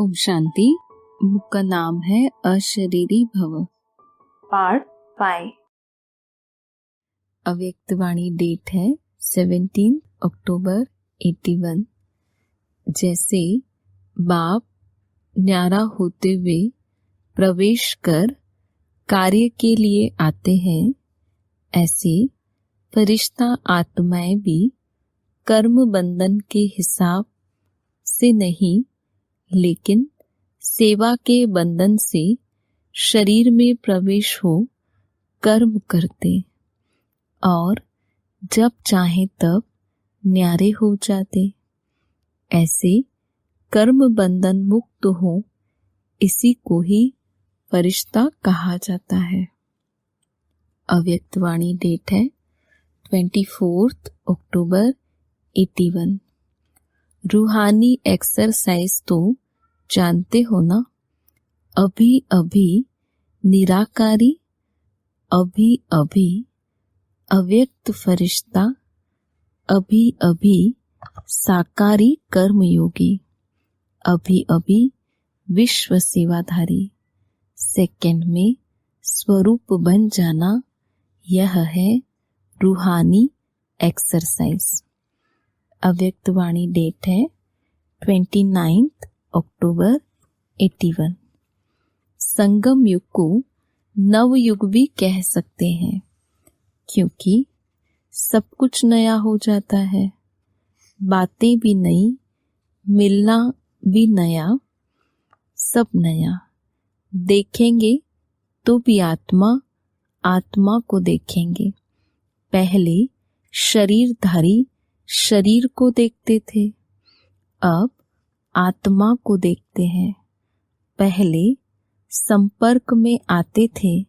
Om Shanti. Book का नाम है अशरीरी भव। पार्ट 5। अव्यक्तवाणी डेट है 17 अक्टूबर 81। जैसे बाप न्यारा होते हुए प्रवेश कर कार्य के लिए आते हैं, ऐसे फरिश्ता आत्माएं भी कर्म बंधन के हिसाब से नहीं, लेकिन सेवा के बंधन से शरीर में प्रवेश हो कर्म करते और जब चाहे तब न्यारे हो जाते। ऐसे कर्म बंधन मुक्त हो, इसी को ही फरिश्ता कहा जाता है। अव्यक्तवाणी डेट है 24 अक्टूबर 81। रूहानी एक्सरसाइज तो जानते हो ना, अभी अभी निराकारी, अभी अभी अव्यक्त फरिश्ता, अभी अभी साकारी कर्मयोगी, अभी अभी विश्व सेवाधारी। सेकंड में स्वरूप बन जाना, यह है रूहानी एक्सरसाइज। अव्यक्तवाणी डेट है 29 अक्टूबर 81। संगम युग को नव युग भी कह सकते हैं, क्योंकि सब कुछ नया हो जाता है। बातें भी नई, मिलना भी नया, सब नया। देखेंगे तो भी आत्मा आत्मा को देखेंगे। पहले शरीरधारी शरीर को देखते थे, अब आत्मा को देखते हैं। पहले संपर्क में आते थे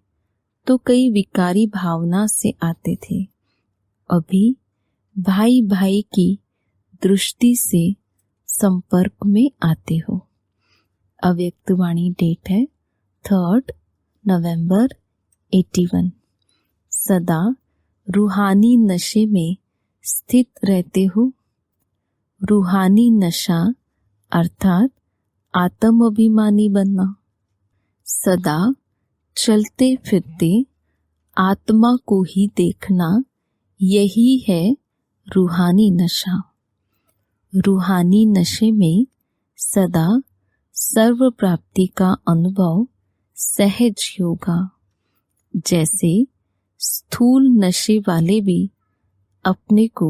तो कई विकारी भावना से आते थे, अभी भाई भाई की दृष्टि से संपर्क में आते हो। अव्यक्तवाणी डेट है 3 नवंबर 81। सदा रूहानी नशे में स्थित रहते हो। रूहानी नशा अर्थात आत्म अभिमानी बनना। सदा चलते फिरते आत्मा को ही देखना, यही है रूहानी नशा। रूहानी नशे में सदा सर्व प्राप्ति का अनुभव सहज होगा। जैसे स्थूल नशे वाले भी अपने को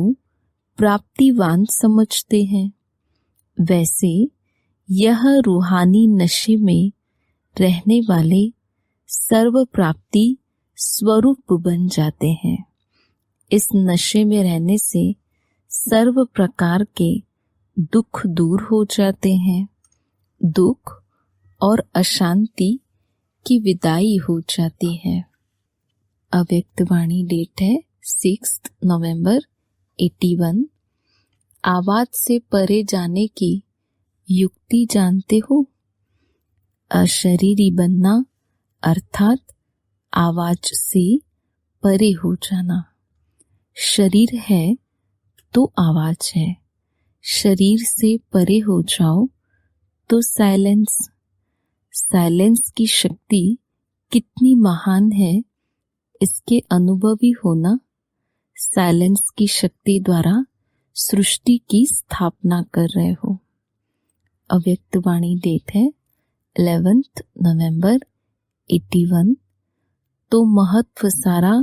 प्राप्तिवान समझते हैं, वैसे यह रूहानी नशे में रहने वाले सर्व प्राप्ति स्वरूप बन जाते हैं। इस नशे में रहने से सर्व प्रकार के दुख दूर हो जाते हैं। दुख और अशांति की विदाई हो जाती है। अव्यक्तवाणी डेट है 6 नवंबर 81। आवाज से परे जाने की युक्ति जानते हो? अशरीरी बनना अर्थात आवाज से परे हो जाना। शरीर है तो आवाज है। शरीर से परे हो जाओ तो साइलेंस। साइलेंस की शक्ति कितनी महान है, इसके अनुभवी होना। साइलेंस की शक्ति द्वारा सृष्टि की स्थापना कर रहे हो। अव्यक्तवाणी डेट है 11 नवंबर 81। तो महत्व सारा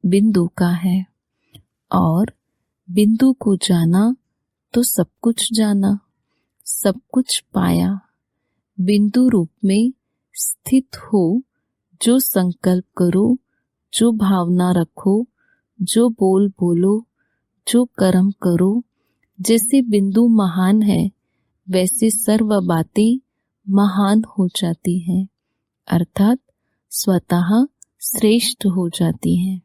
बिंदु का है, और बिंदु को जाना तो सब कुछ जाना, सब कुछ पाया। बिंदु रूप में स्थित हो, जो संकल्प करो, जो भावना रखो, जो बोल बोलो, जो कर्म करो। जैसे बिंदु महान है, वैसे सर्व बातें महान हो जाती हैं, अर्थात स्वतः श्रेष्ठ हो जाती हैं।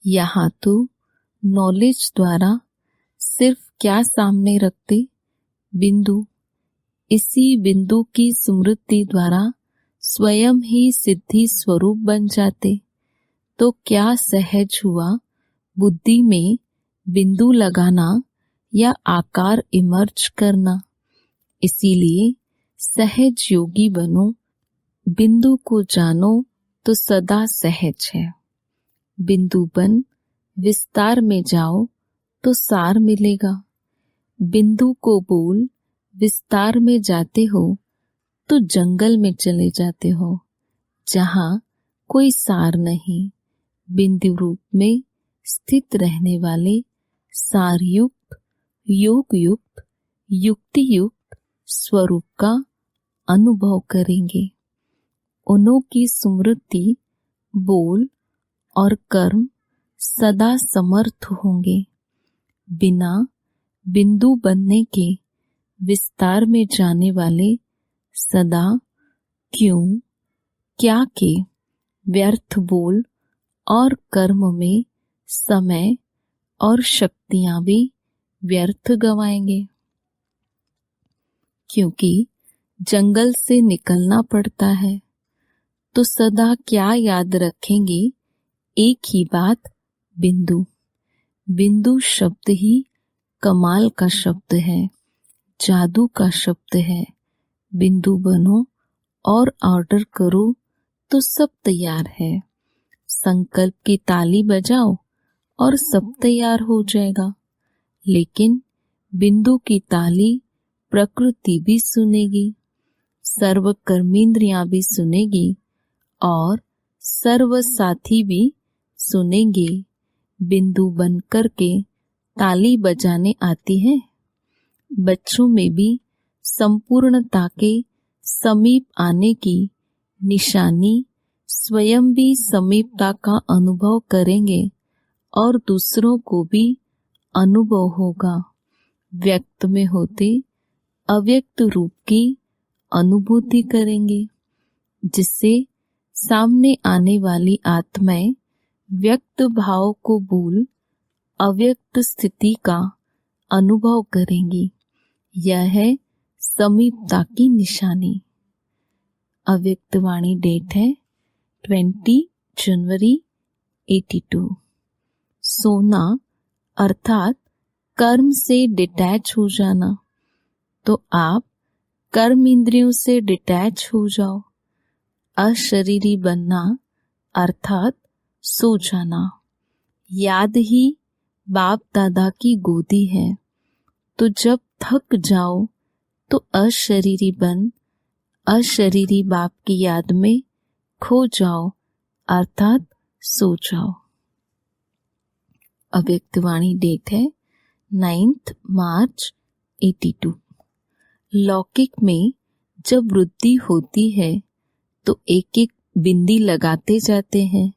यहाँ तो नॉलेज द्वारा सिर्फ क्या सामने रखते? बिंदु। इसी बिंदु की स्मृति द्वारा स्वयं ही सिद्धि स्वरूप बन जाते। तो क्या सहज हुआ बुद्धि में बिंदु लगाना या आकार इमर्ज करना। इसीलिए सहज योगी बनो, बिंदु को जानो तो सदा सहज है। बिंदु बन विस्तार में जाओ तो सार मिलेगा। बिंदु को बोल विस्तार में जाते हो तो जंगल में चले जाते हो, जहाँ कोई सार नहीं। बिंदु रूप में स्थित रहने वाले सारयुक्त, योग युक्त, युक्ति युक्त स्वरूप का अनुभव करेंगे। उन्हों की स्मृति, बोल और कर्म सदा समर्थ होंगे। बिना बिंदु बनने के विस्तार में जाने वाले सदा क्यों, क्या के व्यर्थ बोल और कर्म में समय और शक्तियां भी व्यर्थ गवाएंगे। क्योंकि जंगल से निकलना पड़ता है तो सदा क्या याद रखेंगे? एक ही बात, बिंदु। बिंदु शब्द ही कमाल का शब्द है, जादू का शब्द है। बिंदु बनो और ऑर्डर करो तो सब तैयार है। संकल्प की ताली बजाओ और सब तैयार हो जाएगा। लेकिन बिंदु की ताली प्रकृति भी सुनेगी, सर्व कर्मेंद्रियां भी सुनेगी और सर्व साथी भी सुनेंगे। बिंदु बन कर के ताली बजाने आती है। बच्चों में भी संपूर्णता के समीप आने की निशानी स्वयं भी समीपता का अनुभव करेंगे और दूसरों को भी अनुभव होगा। व्यक्त में होते अव्यक्त रूप की अनुभूति करेंगे, जिससे सामने आने वाली आत्माएं व्यक्त भाव को भूल अव्यक्त स्थिति का अनुभव करेंगी। यह है समीपता की निशानी। अव्यक्त वाणी डेट है 20 जनवरी 82। सोना अर्थात कर्म से डिटैच हो जाना। तो आप कर्म इंद्रियों से डिटैच हो जाओ। अशरीरी बनना अर्थात सो जाना। याद ही बाप दादा की गोदी है। तो जब थक जाओ तो अशरीरी बन अशरीरी बाप की याद में खो जाओ अर्थात सो जाओ। अव्यक्त वाणी डेट है 9 मार्च 82। लौकिक में जब वृद्धि होती है तो एक एक बिंदी लगाते जाते हैं।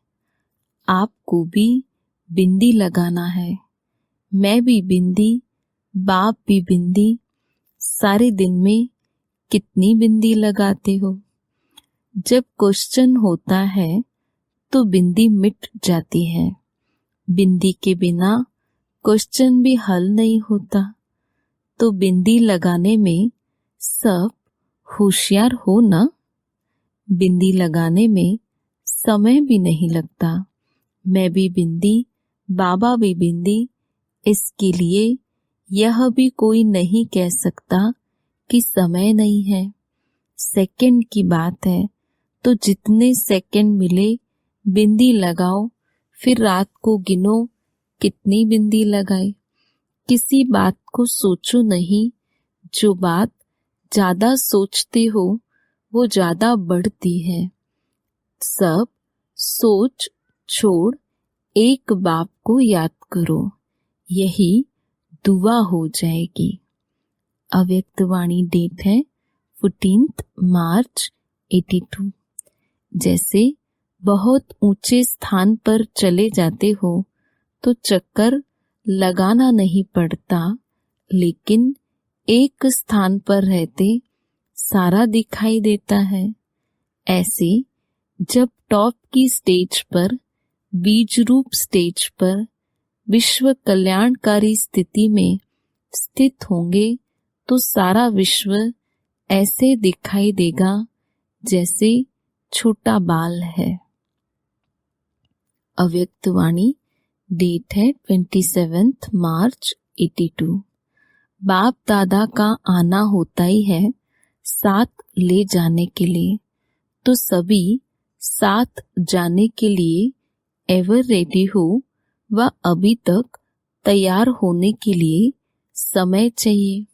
आपको भी बिंदी लगाना है। मैं भी बिंदी, बाप भी बिंदी। सारे दिन में कितनी बिंदी लगाते हो? जब क्वेश्चन होता है तो बिंदी मिट जाती है। बिंदी के बिना क्वेश्चन भी हल नहीं होता। तो बिंदी लगाने में सब होशियार हो ना। बिंदी लगाने में समय भी नहीं लगता। मैं भी बिंदी, बाबा भी बिंदी। इसके लिए यह भी कोई नहीं कह सकता कि समय नहीं है। सेकंड की बात है तो जितने सेकंड मिले बिंदी लगाओ। फिर रात को गिनो कितनी बिंदी लगाई। किसी बात को सोचो नहीं। जो बात ज्यादा सोचते हो वो ज्यादा बढ़ती है। सब सोच छोड़ एक बाप को याद करो, यही दुआ हो जाएगी। अव्यक्त वाणी डेट है 14 मार्च 82। जैसे बहुत ऊंचे स्थान पर चले जाते हो तो चक्कर लगाना नहीं पड़ता, लेकिन एक स्थान पर रहते सारा दिखाई देता है। ऐसे जब टॉप की स्टेज पर, बीज रूप स्टेज पर विश्व कल्याणकारी स्थिति में स्थित होंगे तो सारा विश्व ऐसे दिखाई देगा जैसे छोटा बाल है। अव्यक्त वाणी डेट है 27 मार्च 82। बाप दादा का आना होता ही है साथ ले जाने के लिए, तो सभी साथ जाने के लिए एवर रेडी हो व अभी तक तैयार होने के लिए समय चाहिए।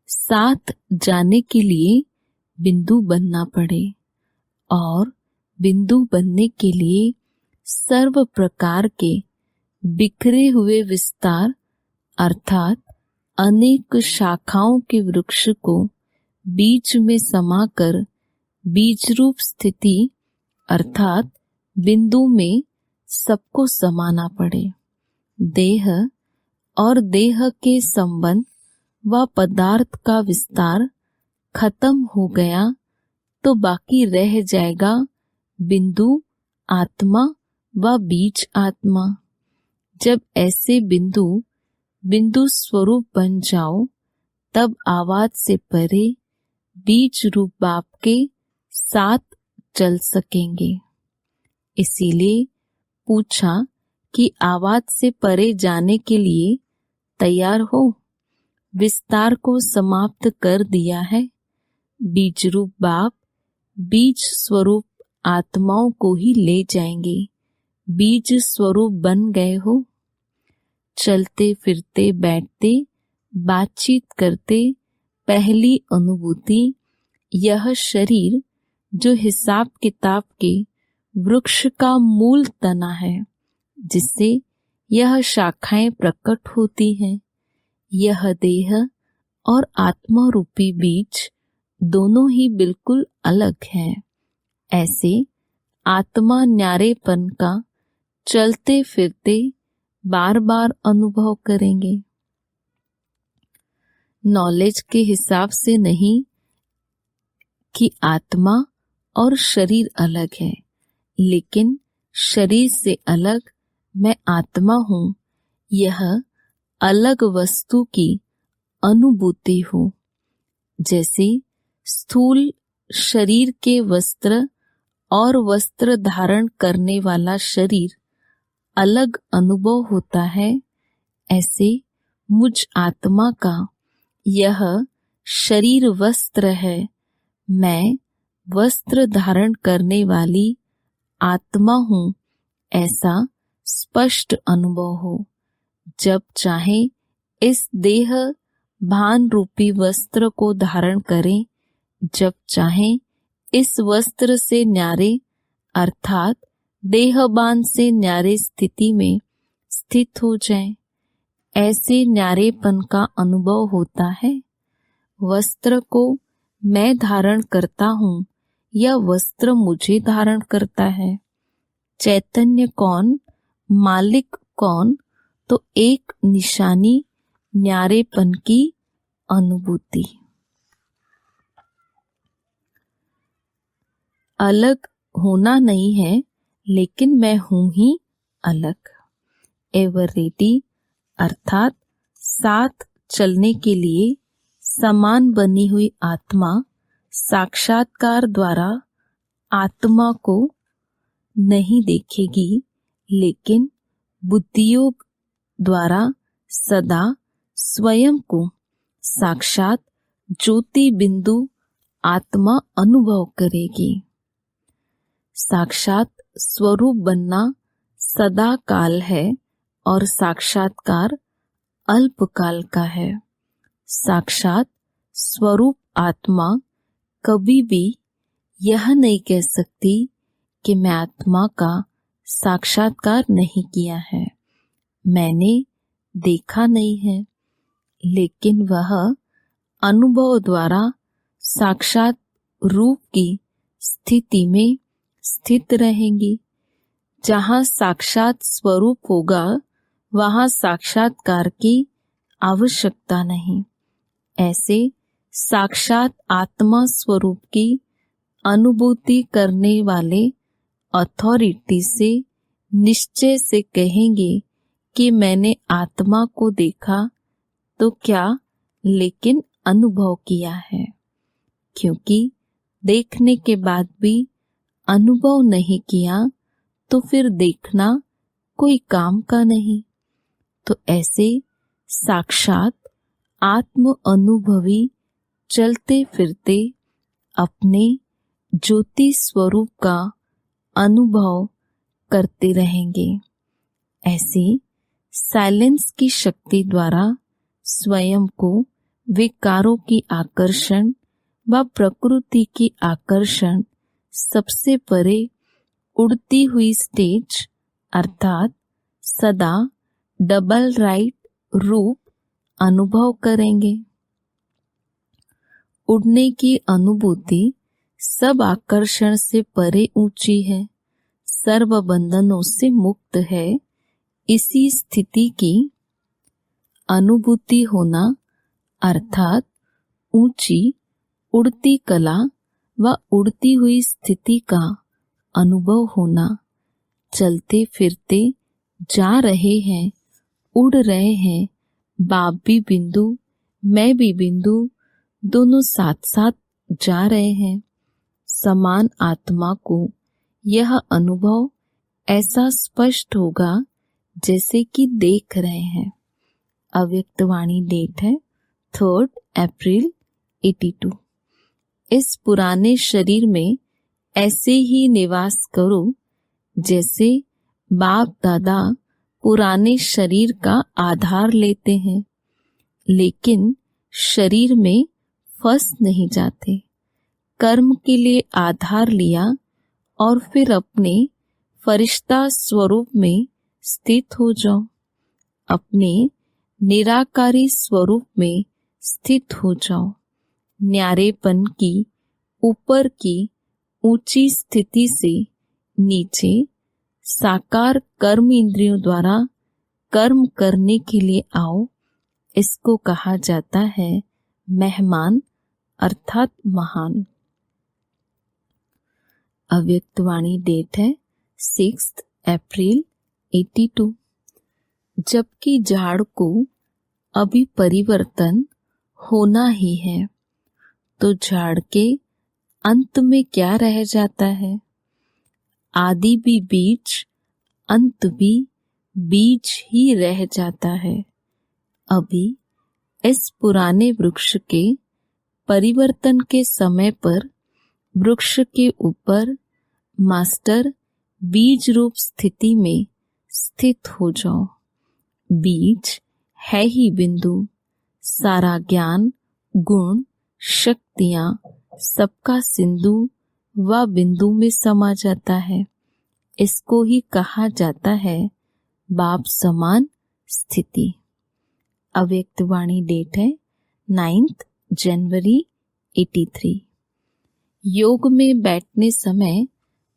साथ जाने के लिए बिंदु बनना पड़े और बिंदु बनने के लिए सर्व प्रकार के बिखरे हुए विस्तार अर्थात अनेक शाखाओं के वृक्ष को बीज में समाकर बीज रूप स्थिति अर्थात बिंदु में सबको समाना पड़े। देह और देह के संबंध व पदार्थ का विस्तार खत्म हो गया तो बाकी रह जाएगा बिंदु आत्मा व बीज आत्मा। जब ऐसे बिंदु स्वरूप बन जाओ तब आवाज से परे बीज रूप बाप के साथ चल सकेंगे। इसीलिए पूछा कि आवाज से परे जाने के लिए तैयार हो। विस्तार को समाप्त कर दिया है। बीज रूप बाप बीज स्वरूप आत्माओं को ही ले जाएंगे। बीज स्वरूप बन गए हो। चलते फिरते बैठते बातचीत करते पहली अनुभूति यह शरीर जो हिसाब किताब के वृक्ष का मूल तना है, जिससे यह शाखाएं प्रकट होती हैं। यह देह और आत्मा रूपी बीज दोनों ही बिल्कुल अलग हैं। ऐसे आत्मा न्यारेपन का चलते फिरते बार बार अनुभव करेंगे। नॉलेज के हिसाब से नहीं कि आत्मा और शरीर अलग है, लेकिन शरीर से अलग मैं आत्मा हूँ, यह अलग वस्तु की अनुभूति हो। जैसे स्थूल शरीर के वस्त्र और वस्त्र धारण करने वाला शरीर अलग अनुभव होता है, ऐसे मुझ आत्मा का यह शरीर वस्त्र है। मैं वस्त्र धारण करने वाली आत्मा हूँ, ऐसा स्पष्ट अनुभव हो। जब चाहे इस देह भान रूपी वस्त्र को धारण करें, जब चाहे इस वस्त्र से न्यारे अर्थात देहबान से न्यारे स्थिति में स्थित हो जाए। ऐसे न्यारेपन का अनुभव होता है। वस्त्र को मैं धारण करता हूँ या वस्त्र मुझे धारण करता है। चैतन्य कौन, मालिक कौन, तो एक निशानी न्यारेपन की अनुभूति। अलग होना नहीं है, लेकिन मैं हूँ ही अलग। एवर रेडी अर्थात साथ चलने के लिए समान बनी हुई आत्मा साक्षात्कार द्वारा आत्मा को नहीं देखेगी, लेकिन बुद्धियोग द्वारा सदा स्वयं को साक्षात ज्योति बिंदु आत्मा अनुभव करेगी। साक्षात स्वरूप बनना सदा काल है और साक्षात्कार अल्पकाल का है। साक्षात स्वरूप आत्मा कभी भी यह नहीं कह सकती कि मैं आत्मा का साक्षात्कार नहीं किया है, मैंने देखा नहीं है, लेकिन वह अनुभव द्वारा साक्षात रूप की स्थिति में स्थित रहेंगी। जहाँ साक्षात स्वरूप होगा वहाँ साक्षात्कार की आवश्यकता नहीं। ऐसे साक्षात आत्मा स्वरूप की अनुभूति करने वाले अथॉरिटी से निश्चय से कहेंगे कि मैंने आत्मा को देखा तो क्या, लेकिन अनुभव किया है। क्योंकि देखने के बाद भी अनुभव नहीं किया तो फिर देखना कोई काम का नहीं। तो ऐसे साक्षात आत्म अनुभवी चलते फिरते अपने ज्योति स्वरूप का अनुभव करते रहेंगे। ऐसे साइलेंस की शक्ति द्वारा स्वयं को विकारों की आकर्षण व प्रकृति की आकर्षण सबसे परे उड़ती हुई स्टेज अर्थात सदा डबल राइट रूप अनुभव करेंगे। उड़ने की अनुभूति सब आकर्षण से परे ऊंची है, सर्व बंधनों से मुक्त है। इसी स्थिति की अनुभूति होना अर्थात ऊंची उड़ती कला व उड़ती हुई स्थिति का अनुभव होना। चलते फिरते जा रहे हैं, उड़ रहे हैं, बाप भी बिंदु मैं भी बिंदु, दोनों साथ साथ जा रहे हैं। समान आत्मा को यह अनुभव ऐसा स्पष्ट होगा जैसे कि देख रहे हैं। अव्यक्त वाणी डेट है 3 अप्रैल 82। इस पुराने शरीर में ऐसे ही निवास करो जैसे बाप दादा पुराने शरीर का आधार लेते हैं, लेकिन शरीर में फंस नहीं जाते। कर्म के लिए आधार लिया और फिर अपने फरिश्ता स्वरूप में स्थित हो जाओ। अपने निराकारी स्वरूप में स्थित हो जाओ। न्यारेपन की ऊपर की ऊंची स्थिति से नीचे साकार कर्म इंद्रियों द्वारा कर्म करने के लिए आओ। इसको कहा जाता है मेहमान अर्थात महान। अव्यक्त वाणी डेट है 6 अप्रैल 82। जबकि झाड़ को अभी परिवर्तन होना ही है, तो झाड़ के अंत में क्या रह जाता है? आदि भी बीज, अंत भी बीज ही रह जाता है। अभी इस पुराने वृक्ष के परिवर्तन के समय पर वृक्ष के ऊपर मास्टर बीज रूप स्थिति में स्थित हो जाओ। बीज है ही बिंदु, सारा ज्ञान, गुण, शक्तियां सबका सिंधु व बिंदु में समा जाता है। इसको ही कहा जाता है बाप समान स्थिति। अव्यक्त वाणी डेट है 9 जनवरी 83। योग में बैठने समय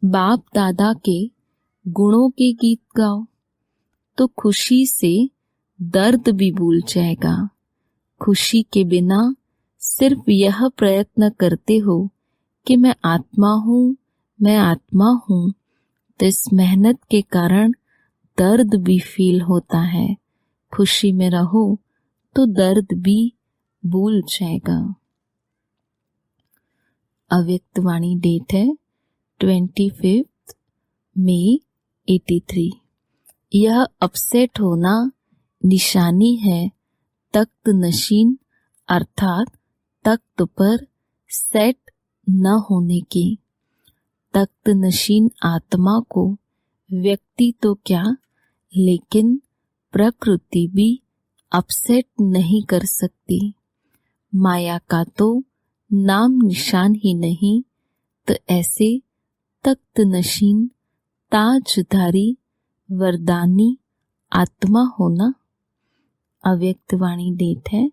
बाप दादा के गुणों के गीत गाओ तो खुशी से दर्द भी भूल जाएगा। खुशी के बिना सिर्फ यह प्रयत्न करते हो कि मैं आत्मा हूँ, मैं आत्मा हूँ, तो इस मेहनत के कारण दर्द भी फील होता है। खुशी में रहो तो दर्द भी भूल जाएगा। अव्यक्त वाणी डेट है 25 मई 83। यह अपसेट होना निशानी है तख्त नशीन अर्थात तख्त पर सेट न होने की। तख्त नशीन आत्मा को व्यक्ति तो क्या, लेकिन प्रकृति भी अपसेट नहीं कर सकती। माया का तो नाम निशान ही नहीं, तो ऐसे तख्त नशीन ताजधारी वरदानी आत्मा होना। अव्यक्त वाणी डेट है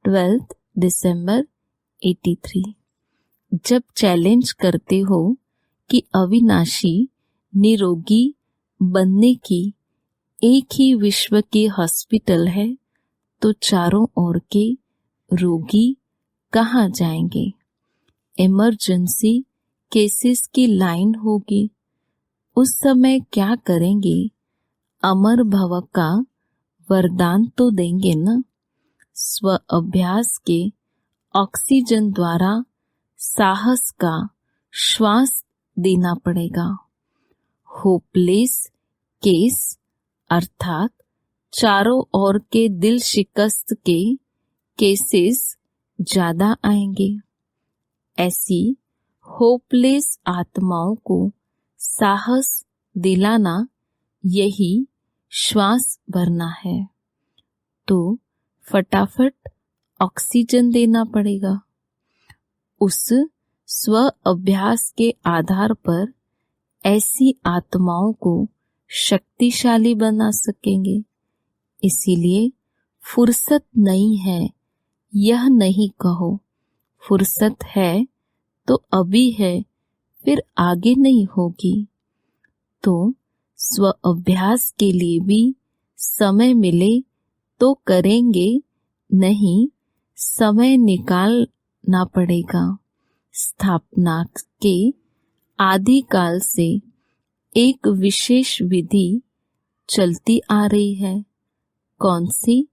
12 दिसंबर 83। जब चैलेंज करते हो कि अविनाशी निरोगी बनने की एक ही विश्व के हॉस्पिटल है, तो चारों ओर के रोगी कहाँ जाएंगे? इमरजेंसी केसेस की लाइन होगी। उस समय क्या करेंगे? अमर भव का वरदान तो देंगे न। स्व अभ्यास के ऑक्सीजन द्वारा साहस का श्वास देना पड़ेगा। होपलेस केस अर्थात चारों ओर के दिल शिकस्त के केसेस ज्यादा आएंगे। ऐसी होपलेस आत्माओं को साहस दिलाना यही श्वास भरना है। तो फटाफट ऑक्सीजन देना पड़ेगा। उस स्व अभ्यास के आधार पर ऐसी आत्माओं को शक्तिशाली बना सकेंगे। इसीलिए फुर्सत नहीं है यह नहीं कहो, फुर्सत है तो अभी है, फिर आगे नहीं होगी। तो स्व अभ्यास के लिए भी समय मिले तो करेंगे, नहीं समय निकालना पड़ेगा। स्थापना के आदिकाल से एक विशेष विधि चलती आ रही है। कौन सी?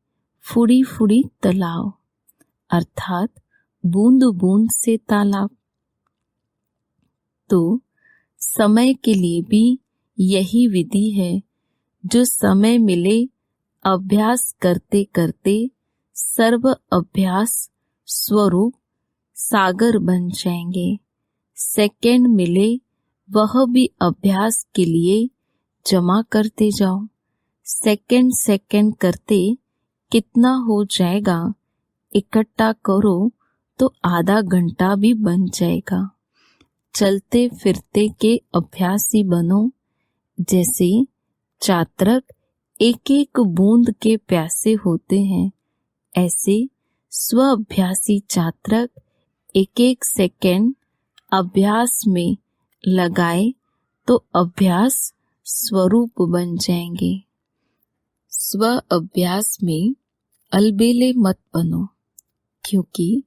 फुड़ी फुड़ी तालाब, अर्थात बूंद बूंद से तालाब। तो समय के लिए भी यही विधि है। जो समय मिले अभ्यास करते करते सर्व अभ्यास स्वरूप सागर बन जाएंगे। सेकंड मिले वह भी अभ्यास के लिए जमा करते जाओ। सेकंड सेकंड करते कितना हो जाएगा इकट्ठा करो तो आधा घंटा भी बन जाएगा। चलते फिरते के अभ्यासी बनो। जैसे चात्रक एक एक बूंद के प्यासे होते हैं, ऐसे स्व अभ्यासी चात्रक एक एक सेकंड अभ्यास में लगाए तो अभ्यास स्वरूप बन जाएंगे। स्व अभ्यास में अलबेले मत बनो, क्योंकि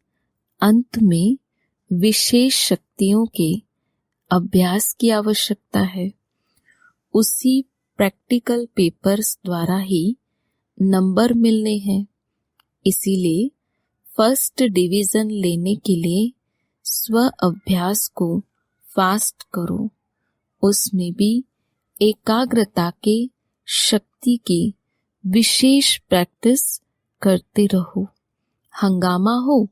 अंत में विशेष शक्तियों के अभ्यास की आवश्यकता है। उसी प्रैक्टिकल पेपर्स द्वारा ही नंबर मिलने हैं। इसीलिए फर्स्ट डिवीजन लेने के लिए स्व अभ्यास को फास्ट करो। उसमें भी एकाग्रता के शक्ति की विशेष प्रैक्टिस करते रहो। हंगामा हो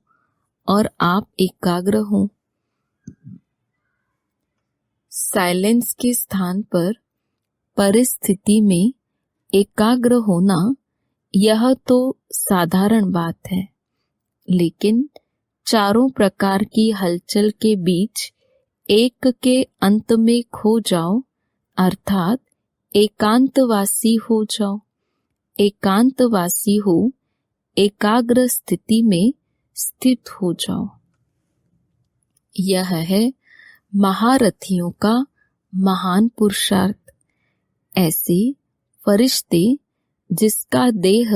और आप एकाग्र हो। साइलेंस के स्थान पर परिस्थिति में एकाग्र होना यह तो साधारण बात है, लेकिन चारों प्रकार की हलचल के बीच एक के अंत में खो जाओ, अर्थात एकांतवासी हो जाओ। एकांतवासी हो, एकाग्र स्थिति में स्थित हो जाओ। यह है महारथियों का महान पुरुषार्थ। ऐसे फरिश्ते जिसका देह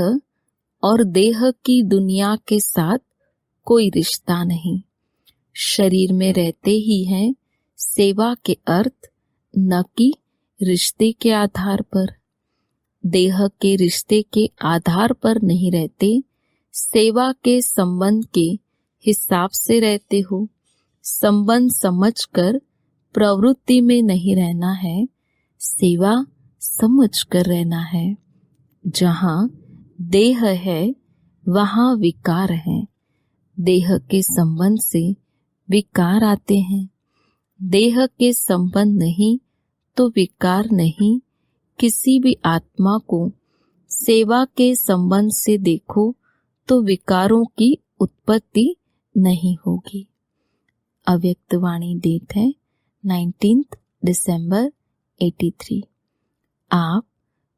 और देह की दुनिया के साथ कोई रिश्ता नहीं, शरीर में रहते ही हैं सेवा के अर्थ, न कि रिश्ते के आधार पर। देह के रिश्ते के आधार पर नहीं रहते, सेवा के संबंध के हिसाब से रहते हो। संबंध समझकर प्रवृत्ति में नहीं रहना है, सेवा समझकर रहना है। जहाँ देह है वहाँ विकार है। देह के संबंध से विकार आते हैं। देह के संबंध नहीं तो विकार नहीं। किसी भी आत्मा को सेवा के संबंध से देखो तो विकारों की उत्पत्ति नहीं होगी। अव्यक्त वाणी डेट है 19 दिसंबर 83। आप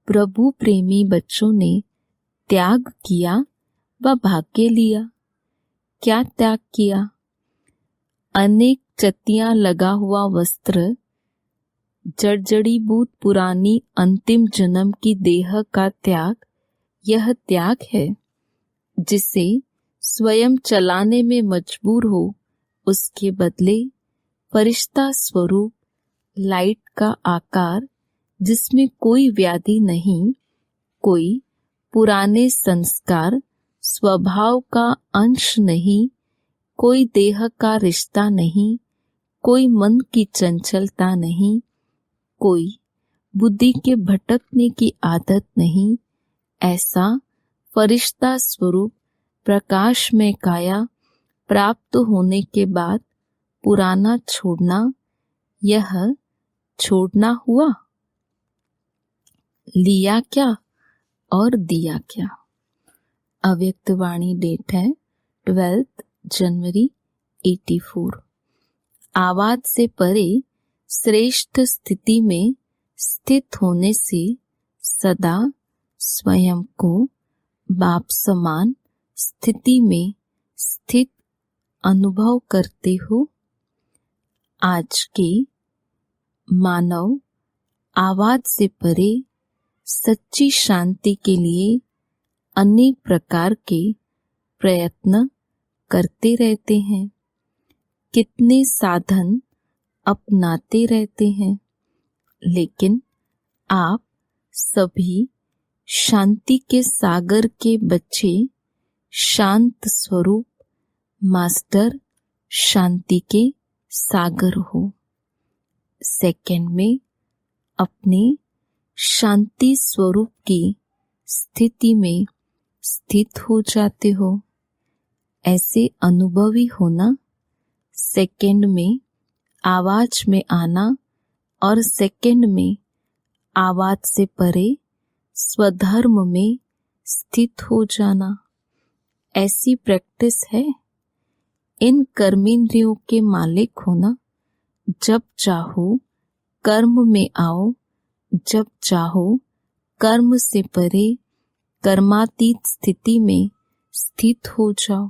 प्रभु प्रेमी बच्चों ने त्याग किया व भाग्य लिया। क्या त्याग किया? अनेक चतियां लगा हुआ वस्त्र, जड़जड़ीभूत पुरानी अंतिम जन्म की देह का त्याग, यह त्याग है। जिसे स्वयं चलाने में मजबूर हो, उसके बदले फरिश्ता स्वरूप लाइट का आकार, जिसमें कोई व्याधि नहीं, कोई पुराने संस्कार स्वभाव का अंश नहीं, कोई देह का रिश्ता नहीं, कोई मन की चंचलता नहीं, कोई बुद्धि के भटकने की आदत नहीं। ऐसा फरिश्ता स्वरूप प्रकाश में काया प्राप्त होने के बाद पुराना छोड़ना, यह छोड़ना हुआ। लिया क्या और दिया क्या। अव्यक्त वाणी डेट है 12 जनवरी 84। आवाज से परे श्रेष्ठ स्थिति में स्थित होने से सदा स्वयं को बाप समान स्थिति में स्थित अनुभव करते हो। आज के मानव आवाज से परे सच्ची शांति के लिए अनेक प्रकार के प्रयत्न करते रहते हैं, कितने साधन अपनाते रहते हैं, लेकिन आप सभी शांति के सागर के बच्चे, शांत स्वरूप मास्टर शांति के सागर हो। सेकंड में अपने शांति स्वरूप की स्थिति में स्थित हो जाते हो। ऐसे अनुभवी होना, सेकंड में आवाज में आना और सेकंड में आवाज से परे स्वधर्म में स्थित हो जाना, ऐसी प्रैक्टिस है। इन कर्मेंद्रियों के मालिक होना, जब चाहो कर्म में आओ, जब चाहो कर्म से परे कर्मातीत स्थिति में स्थित हो जाओ।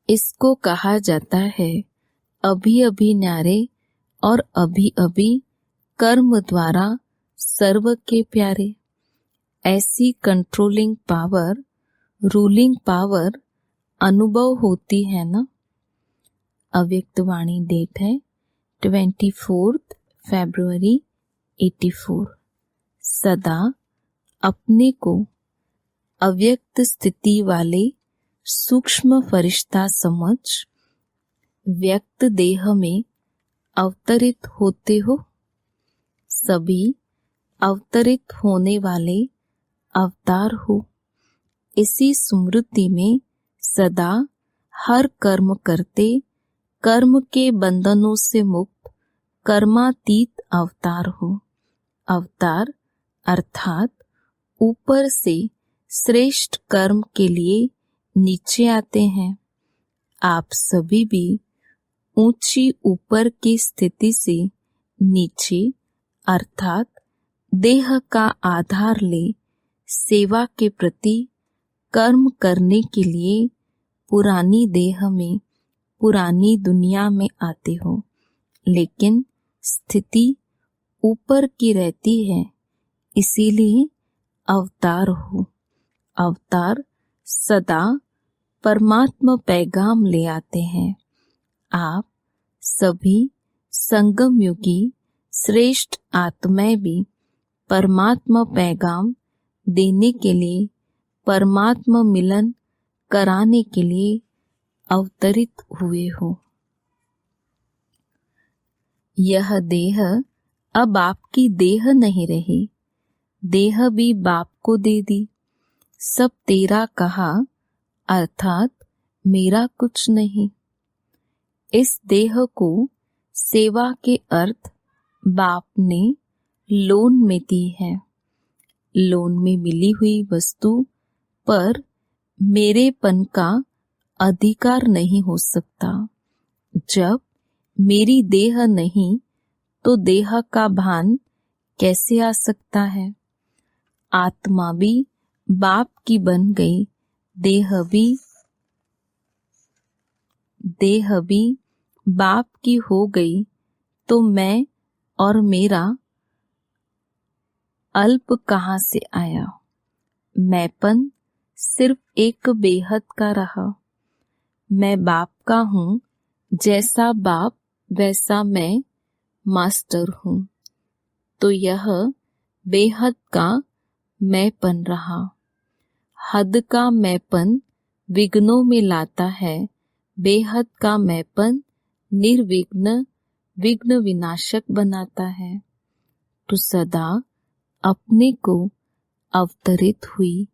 इसको कहा जाता है अभी अभी न्यारे और अभी अभी कर्म द्वारा सर्व के प्यारे। ऐसी कंट्रोलिंग पावर, रूलिंग पावर अनुभव होती है ना। अव्यक्त वाणी डेट है 24 फरवरी 84। सदा अपने को अव्यक्त स्थिति वाले सूक्ष्म फरिश्ता समझ व्यक्त देह में अवतरित होते हो। सभी अवतरित होने वाले अवतार हो। इसी स्मृति में सदा हर कर्म करते, कर्म के बंधनों से मुक्त कर्मातीत अवतार हो। अवतार अर्थात ऊपर से श्रेष्ठ कर्म के लिए नीचे आते हैं। आप सभी भी ऊंची ऊपर की स्थिति से नीचे अर्थात देह का आधार ले सेवा के प्रति कर्म करने के लिए पुरानी देह में, पुरानी दुनिया में आते हो, लेकिन स्थिति ऊपर की रहती है, इसीलिए अवतार हो। अवतार सदा परमात्मा पैगाम ले आते हैं। आप सभी संगम युगी श्रेष्ठ आत्माएं भी परमात्मा पैगाम देने के लिए, परमात्मा मिलन कराने के लिए अवतरित हुए हो। यह देह अब आपकी देह नहीं रही, देह भी बाप को दे दी। सब तेरा कहा अर्थात मेरा कुछ नहीं। इस देह को सेवा के अर्थ बाप ने लोन में दी है। लोन में मिली हुई वस्तु पर मेरेपन का अधिकार नहीं हो सकता। जब मेरी देह नहीं तो देह का भान कैसे आ सकता है। आत्मा भी बाप की बन गई, देह भी बाप की हो गई, तो मैं और मेरा अल्प कहाँ से आया। मैंपन सिर्फ एक बेहद का रहा। मैं बाप का हूँ, जैसा बाप वैसा मैं मास्टर हूँ, तो यह बेहद का मैंपन रहा। हद का मैंपन विघ्नों में लाता है, बेहद का मैंपन निर्विघ्न विघ्न विनाशक बनाता है। तो सदा अपने को अवतरित हुई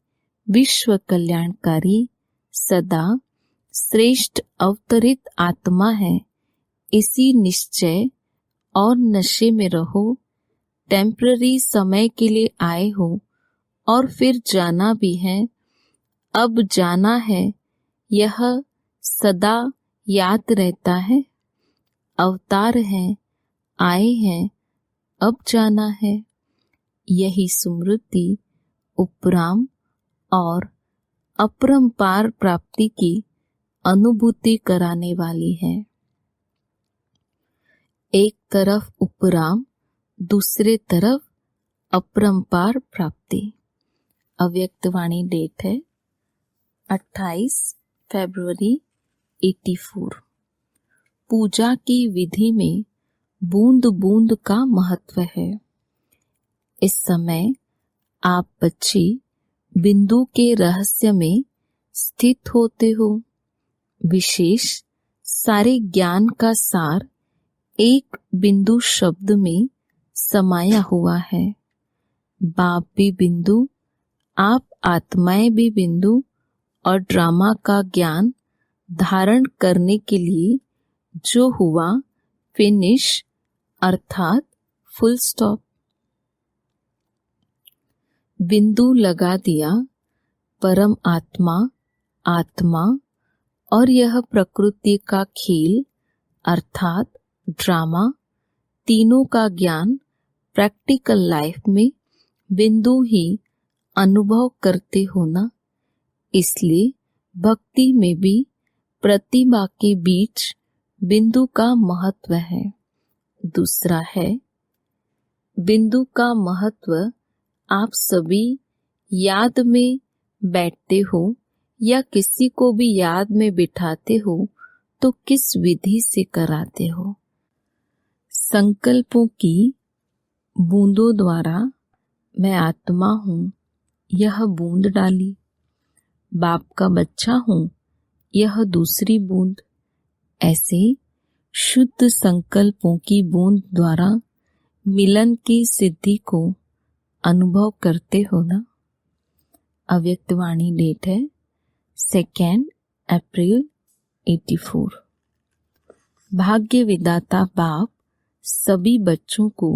विश्व कल्याणकारी, सदा श्रेष्ठ अवतरित आत्मा है, इसी निश्चय और नशे में रहो। टेम्पररी समय के लिए आए हो और फिर जाना भी है। अब जाना है, यह सदा याद रहता है। अवतार हैं, आए हैं, अब जाना है। यही स्मृति उपराम और अपरंपार प्राप्ति की अनुभूति कराने वाली है। एक तरफ उपराम, दूसरे तरफ अपरंपार प्राप्ति। अव्यक्त वाणी डेट है 28 फरवरी 84। पूजा की विधि में बूंद बूंद का महत्व है। इस समय आप बच्ची बिंदु के रहस्य में स्थित होते हो। विशेष सारे ज्ञान का सार एक बिंदु शब्द में समाया हुआ है। बाप भी बिंदु, आप आत्माएं भी बिंदु और ड्रामा का ज्ञान धारण करने के लिए जो हुआ फिनिश अर्थात फुल स्टॉप। बिंदु लगा दिया। परम आत्मा, आत्मा और यह प्रकृति का खेल अर्थात ड्रामा, तीनों का ज्ञान प्रैक्टिकल लाइफ में बिंदु ही अनुभव करते हो ना। इसलिए भक्ति में भी प्रतिभा के बीच बिंदु का महत्व है। दूसरा है बिंदु का महत्व। आप सभी याद में बैठते हो या किसी को भी याद में बिठाते हो तो किस विधि से कराते हो? संकल्पों की बूंदों द्वारा मैं आत्मा हूँ, यह बूंद डाली। बाप का बच्चा हूँ, यह दूसरी बूंद। ऐसे शुद्ध संकल्पों की बूंद द्वारा मिलन की सिद्धि को अनुभव करते हो ना। अव्यक्त वाणी डेट है 2 अप्रैल 84। भाग्य विदाता बाप सभी बच्चों को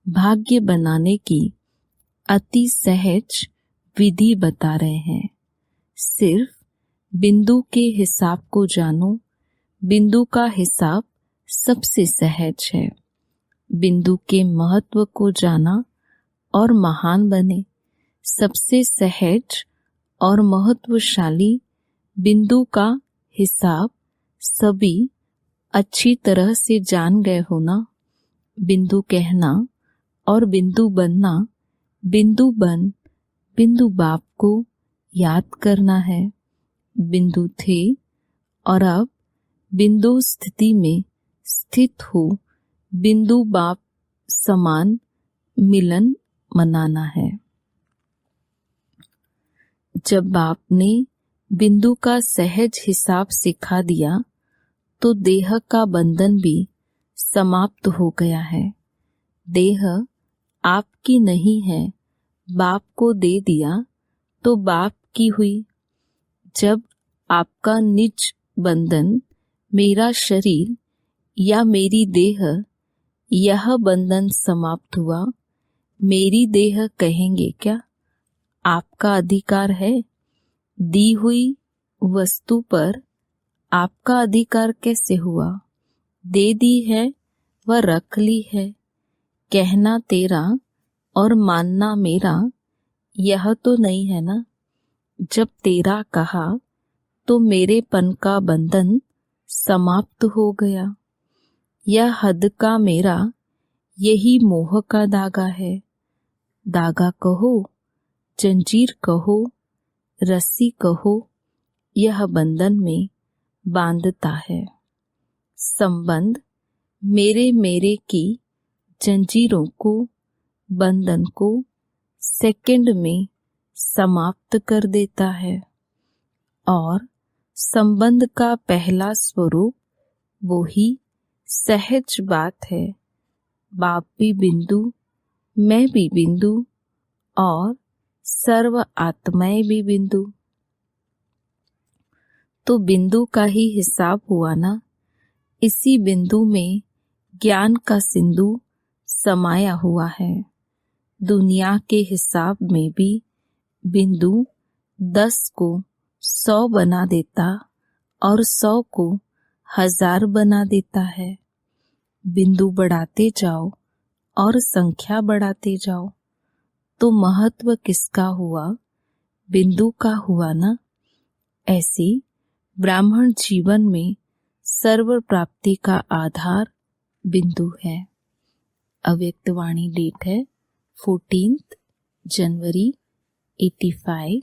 भाग्य बनाने की अति सहज विधि बता रहे हैं। सिर्फ बिंदु के हिसाब को जानो। बिंदु का हिसाब सबसे सहज है। बिंदु के महत्व को जाना और महान बने। सबसे सहज और महत्वशाली बिंदु का हिसाब सभी अच्छी तरह से जान गए हो ना। बिंदु कहना और बिंदु बनना। बिंदु बन बिंदु बाप को याद करना है। बिंदु थे और अब बिंदु स्थिति में स्थित हो बिंदु बाप समान मिलन मनाना है। जब बाप ने बिंदु का सहज हिसाब सिखा दिया तो देह का बंधन भी समाप्त हो गया है। देह आपकी नहीं है, बाप को दे दिया तो बाप की हुई। जब आपका निज बंधन मेरा शरीर या मेरी देह, यह बंधन समाप्त हुआ, मेरी देह कहेंगे क्या? आपका अधिकार है। दी हुई वस्तु पर आपका अधिकार कैसे हुआ? दे दी है व रख ली है। कहना तेरा और मानना मेरा, यह तो नहीं है ना। जब तेरा कहा तो मेरेपन का बंधन समाप्त हो गया। यह हद का मेरा, यही मोह का धागा है। धागा कहो, जंजीर कहो, रस्सी कहो, यह बंधन में बांधता है। संबंध मेरे मेरे की जंजीरों को, बंधन को सेकंड में समाप्त कर देता है। और संबंध का पहला स्वरूप वो ही सहज बात है। बाप भी बिंदु, मैं भी बिंदु और सर्व आत्माएं भी बिंदु। तो बिंदु का ही हिसाब हुआ ना। इसी बिंदु में ज्ञान का सिंधु समाया हुआ है। दुनिया के हिसाब में भी बिंदु 10 को 100 बना देता और 100 को 1000 बना देता है। बिंदु बढ़ाते जाओ और संख्या बढ़ाते जाओ तो महत्व किसका हुआ? बिंदु का हुआ ना। ऐसे ब्राह्मण जीवन में सर्व प्राप्ति का आधार बिंदु है। अव्यक्त वाणी डेट है 14 जनवरी 85।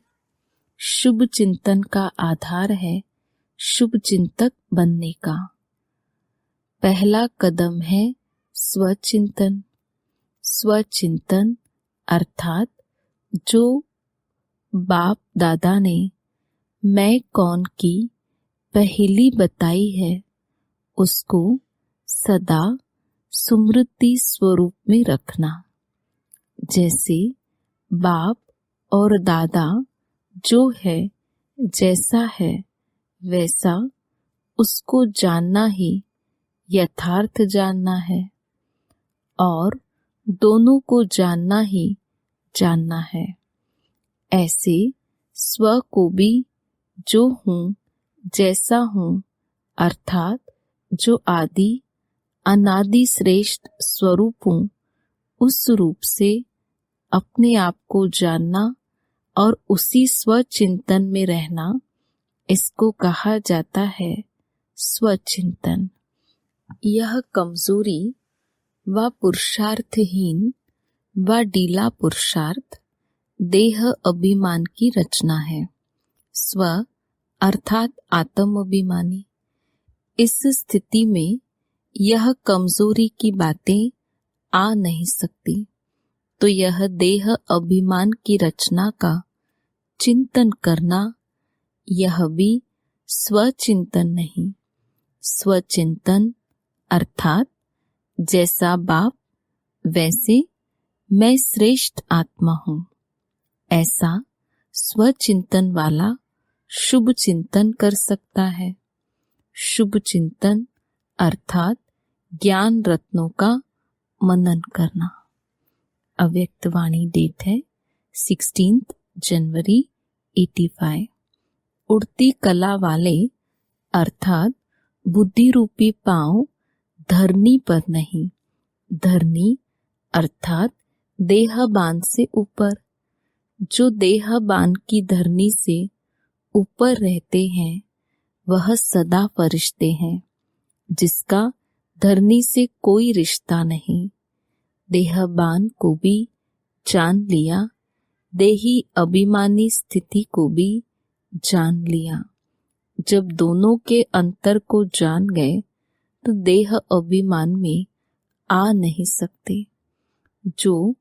शुभ चिंतन का आधार है शुभ चिंतक बनने का। पहला कदम है स्वचिंतन। स्वचिंतन अर्थात जो बाप दादा ने मैं कौन की पहली बताई है उसको सदा स्मृति स्वरूप में रखना। जैसे बाप और दादा जो है जैसा है वैसा उसको जानना ही यथार्थ जानना है और दोनों को जानना ही जानना है। ऐसे स्व को भी जो हूँ जैसा हूँ अर्थात जो आदि अनादि श्रेष्ठ स्वरूप हूँ उस रूप से अपने आप को जानना और उसी स्वचिंतन में रहना, इसको कहा जाता है स्वचिंतन। यह कमजोरी व पुरुषार्थहीन व ढीला पुरुषार्थ देह अभिमान की रचना है। स्व अर्थात आत्म अभिमानी। इस स्थिति में यह कमजोरी की बातें आ नहीं सकती, तो यह देह अभिमान की रचना का चिंतन करना यह भी स्वचिंतन नहीं। स्वचिंतन अर्थात जैसा बाप वैसे मैं श्रेष्ठ आत्मा हूँ, ऐसा स्वचिंतन वाला शुभ चिंतन कर सकता है। शुभ चिंतन अर्थात ज्ञान रत्नों का मनन करना। अव्यक्त वाणी डेट है 16 जनवरी 85। उड़ती कला वाले अर्थात बुद्धि रूपी पांव धरनी पर नहीं। धरनी अर्थात देहबान से ऊपर। जो देहबान की धरनी से ऊपर रहते हैं वह सदा फरिश्ते हैं, जिसका धरनी से कोई रिश्ता नहीं। देहबान को भी जान लिया, देही अभिमानी स्थिति को भी जान लिया। जब दोनों के अंतर को जान गए तो देह अभिमान में आ नहीं सकते। जो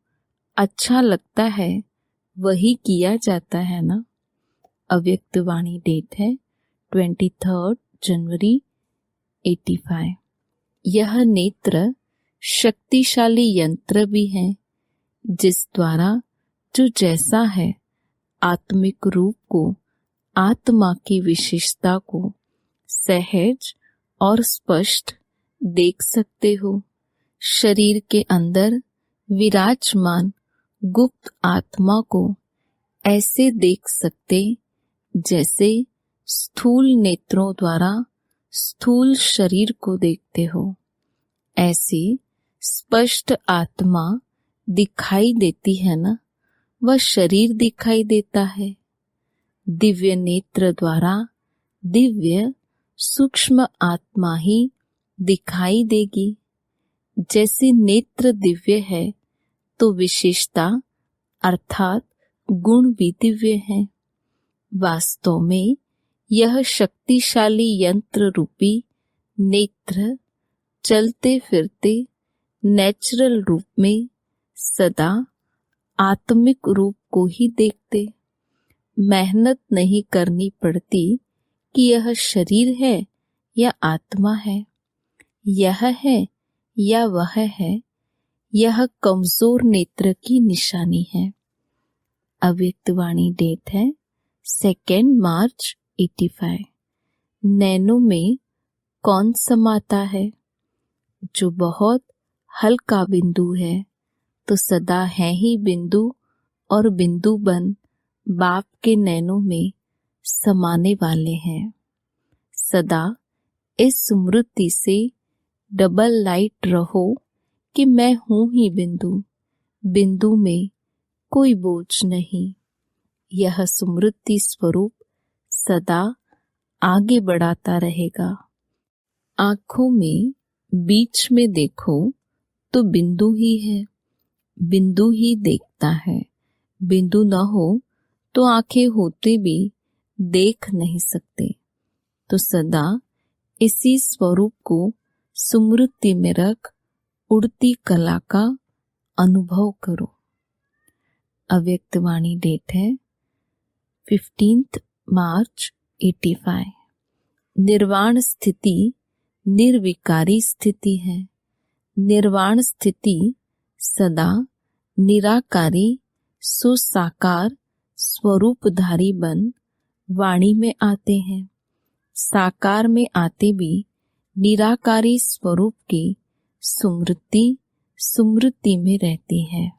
अच्छा लगता है वही किया जाता है ना। अव्यक्त वाणी डेट है 23 जनवरी 85। यह नेत्र शक्तिशाली यंत्र भी है जिस द्वारा जो जैसा है आत्मिक रूप को, आत्मा की विशेषता को सहज और स्पष्ट देख सकते हो। शरीर के अंदर विराजमान गुप्त आत्मा को ऐसे देख सकते जैसे स्थूल नेत्रों द्वारा स्थूल शरीर को देखते हो। ऐसे स्पष्ट आत्मा दिखाई देती है ना, वह शरीर दिखाई देता है। दिव्य नेत्र द्वारा दिव्य सूक्ष्म आत्मा ही दिखाई देगी। जैसे नेत्र दिव्य है तो विशेषता अर्थात गुण भी दिव्य है। वास्तव में यह शक्तिशाली यंत्र रूपी नेत्र चलते फिरते नेचुरल रूप में सदा आत्मिक रूप को ही देखते। मेहनत नहीं करनी पड़ती कि यह शरीर है या आत्मा है, यह है या वह है। यह कमजोर नेत्र की निशानी है। अव्यक्त वाणी डेट है 2 मार्च 85। नैनों में कौन समाता है? जो बहुत हल्का बिंदु है, तो सदा है ही बिंदु और बिंदु बन बाप के नैनों में समाने वाले हैं। सदा इस स्मृति से डबल लाइट रहो कि मैं हूँ ही बिंदु, बिंदु में कोई बोझ नहीं। यह स्मृति स्वरूप सदा आगे बढ़ाता रहेगा। आँखों में बीच में देखो तो बिंदु ही है, बिंदु ही देखता है। बिंदु न हो तो आंखें होते भी देख नहीं सकते। तो सदा इसी स्वरूप को स्मृति में रख उड़ती कला का अनुभव करो। अव्यक्त वाणी डेट है 15 मार्च 85। निर्वाण स्थिति निर्विकारी स्थिति है। निर्वाण स्थिति सदा निराकारी सुसाकार स्वरूपधारी बन वाणी में आते हैं। साकार में आते भी निराकारी स्वरूप की स्मृति में रहती है।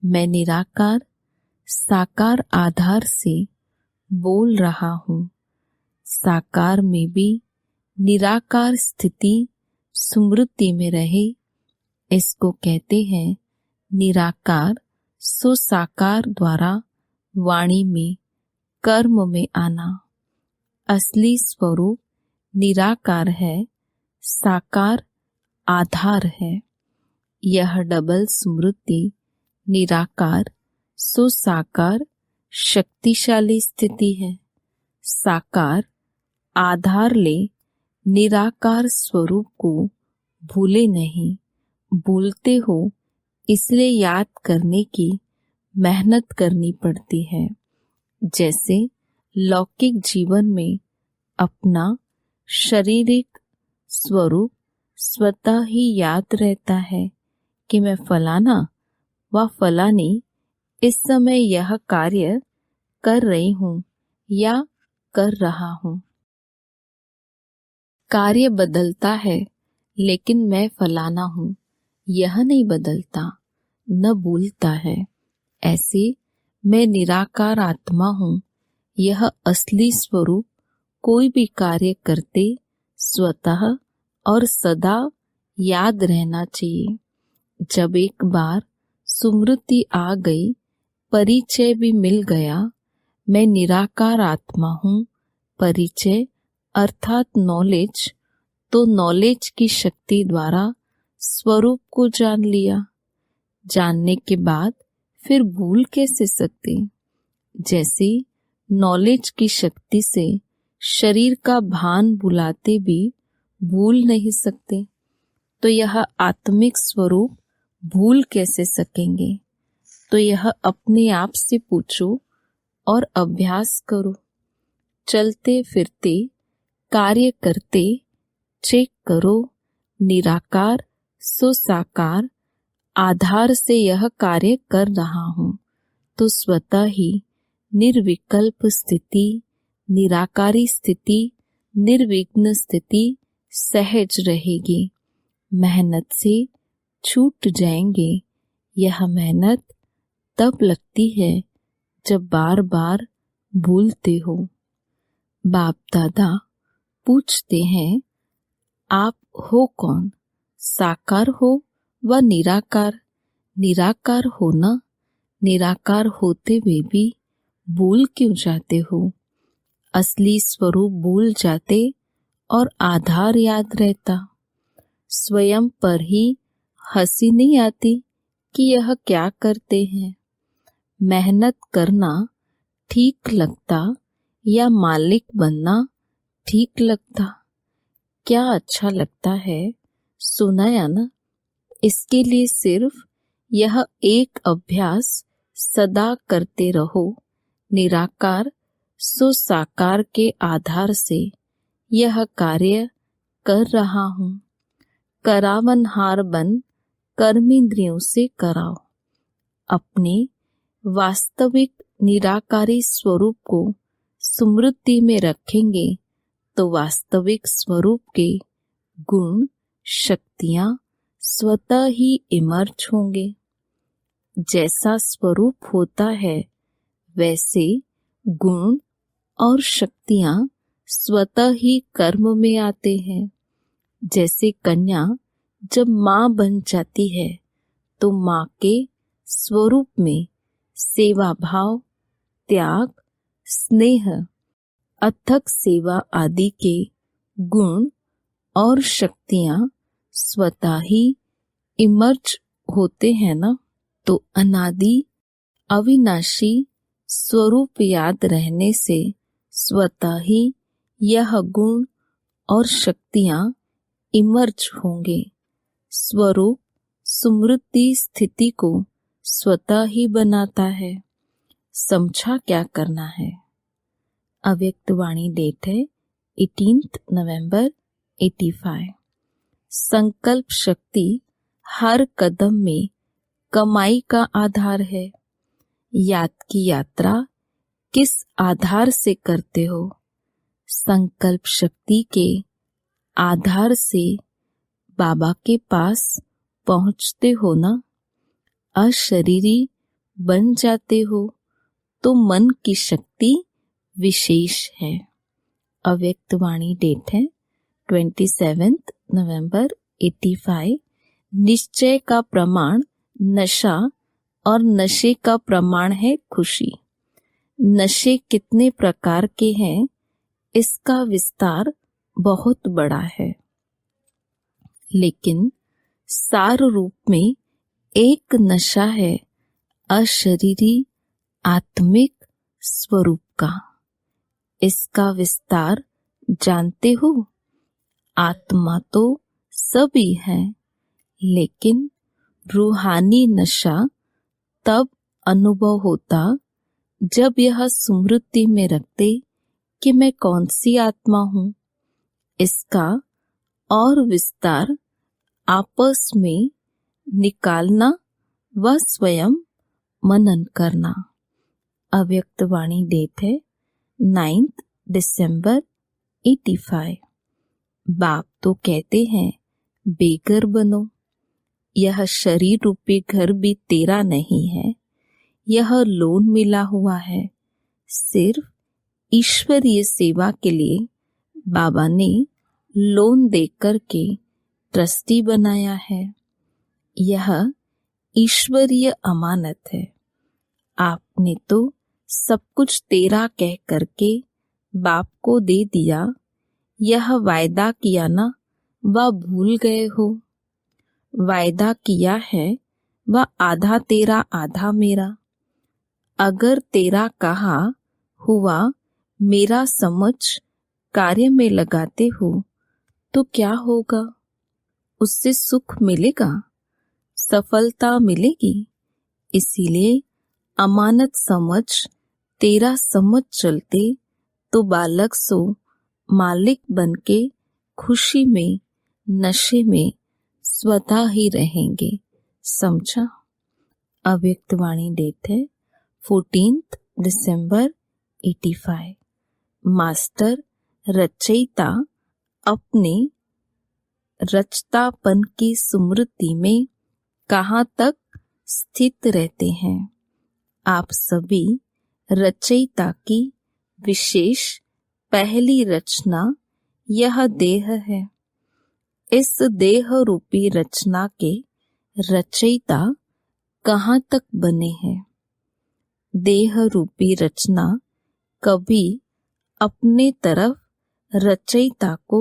मैं निराकार साकार आधार से बोल रहा हूँ। साकार में भी निराकार स्थिति स्मृति में रहे, इसको कहते हैं निराकार सुसाकार द्वारा वाणी में कर्म में आना। असली स्वरूप निराकार है, साकार आधार है। यह डबल स्मृति निराकार सुसाकार शक्तिशाली स्थिति है। साकार आधार ले निराकार स्वरूप को भूले नहीं। भूलते हो इसलिए याद करने की मेहनत करनी पड़ती है। जैसे लौकिक जीवन में अपना शारीरिक स्वरूप स्वतः ही याद रहता है कि मैं फलाना व फलानी इस समय यह कार्य कर रही हूँ या कर रहा हूँ। कार्य बदलता है लेकिन मैं फलाना हूँ यह नहीं बदलता, न भूलता है। ऐसे मैं निराकार आत्मा हूँ, यह असली स्वरूप कोई भी कार्य करते स्वतः और सदा याद रहना चाहिए। जब एक बार स्मृति आ गई, परिचय भी मिल गया, मैं निराकार आत्मा हूँ, परिचय अर्थात नॉलेज, तो नॉलेज की शक्ति द्वारा स्वरूप को जान लिया। जानने के बाद फिर भूल कैसे सकते? जैसे नॉलेज की शक्ति से शरीर का भान भुलाते भी भूल नहीं सकते, तो यह आत्मिक स्वरूप भूल कैसे सकेंगे? तो यह अपने आप से पूछो और अभ्यास करो। चलते फिरते कार्य करते चेक करो, निराकार सुसाकार आधार से यह कार्य कर रहा हूँ, तो स्वतः ही निर्विकल्प स्थिति, निराकारी स्थिति, निर्विघ्न स्थिति सहज रहेगी। मेहनत से छूट जाएंगे। यह मेहनत तब लगती है जब बार बार भूलते हो। बाप दादा पूछते हैं, आप हो कौन? साकार हो व निराकार? निराकार हो ना? निराकार होते हुए भी भूल क्यों जाते हो? असली स्वरूप भूल जाते और आधार याद रहता। स्वयं पर ही हंसी नहीं आती कि यह क्या करते हैं। मेहनत करना ठीक लगता या मालिक बनना ठीक लगता? क्या अच्छा लगता है? सुनाया ना? इसके लिए सिर्फ यह एक अभ्यास सदा करते रहो। निराकार सुसाकार के आधार से यह कार्य कर रहा हूँ। करावनहार बन कर्मेंद्रियों से कराओ। अपने वास्तविक निराकारी स्वरूप को स्मृति में रखेंगे तो वास्तविक स्वरूप के गुण शक्तियाँ स्वतः ही इमर्ज होंगे। जैसा स्वरूप होता है वैसे गुण और शक्तियाँ स्वतः ही कर्म में आते हैं। जैसे कन्या जब माँ बन जाती है तो माँ के स्वरूप में सेवा भाव, त्याग, स्नेह, अथक सेवा आदि के गुण और शक्तियाँ स्वतः ही इमर्ज होते हैं ना। तो अनादि अविनाशी स्वरूप याद रहने से स्वतः ही यह गुण और शक्तियाँ इमर्ज होंगे। स्वरूप स्मृति स्थिति को स्वतः ही बनाता है। समझा क्या करना है। अव्यक्त वाणी डेट है 18 नवंबर 85। संकल्प शक्ति हर कदम में कमाई का आधार है। याद की यात्रा किस आधार से करते हो? संकल्प शक्ति के आधार से बाबा के पास पहुंचते हो ना। अशरीरी बन जाते हो तो मन की शक्ति विशेष है। अव्यक्त वाणी डेट है 27 नवंबर 85। निश्चय का प्रमाण नशा और नशे का प्रमाण है खुशी। नशे कितने प्रकार के हैं इसका विस्तार बहुत बड़ा है, लेकिन सार रूप में एक नशा है अशरीरी आत्मिक स्वरूप का। इसका विस्तार जानते हो? आत्मा तो सभी है, लेकिन रूहानी नशा तब अनुभव होता जब यह स्मृति में रखते कि मैं कौन सी आत्मा हूँ। इसका और विस्तार आपस में निकालना व स्वयं मनन करना। अव्यक्त वाणी डेट है 9 दिसंबर 85। बाप तो कहते हैं बेघर बनो। यह शरीर रूपी घर भी तेरा नहीं है, यह लोन मिला हुआ है। सिर्फ ईश्वरीय सेवा के लिए बाबा ने लोन देकर के ट्रस्टी बनाया है। यह ईश्वरीय अमानत है। आपने तो सब कुछ तेरा कह करके बाप को दे दिया। यह वायदा किया ना, वह भूल गए हो। वायदा किया है वह आधा तेरा आधा मेरा। अगर तेरा कहा हुआ मेरा समझ कार्य में लगाते हो तो क्या होगा? उससे सुख मिलेगा, सफलता मिलेगी। इसीलिए अमानत समझ तेरा समझ चलते तो बालक सो मालिक बनके खुशी में नशे में स्वतः ही रहेंगे। समझा? अव्यक्त वाणी डेट है 14 दिसंबर 85। मास्टर रचयिता अपने रचतापन की स्मृति में कहाँ तक स्थित रहते हैं? आप सभी रचयिता की विशेष पहली रचना यह देह है। इस देह रूपी रचना के रचयिता कहाँ तक बने हैं? देह रूपी रचना कभी अपने तरफ रचयिता को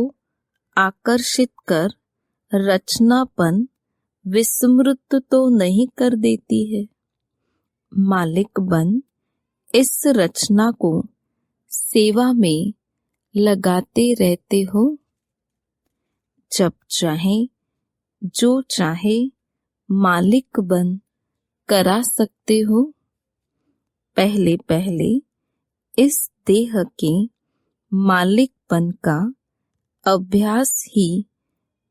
आकर्षित कर रचनापन विस्मृत तो नहीं कर देती है। मालिक बन इस रचना को सेवा में लगाते रहते हो। जब चाहे जो चाहे मालिक बन करा सकते हो। पहले पहले इस देह के मालिकपन का अभ्यास ही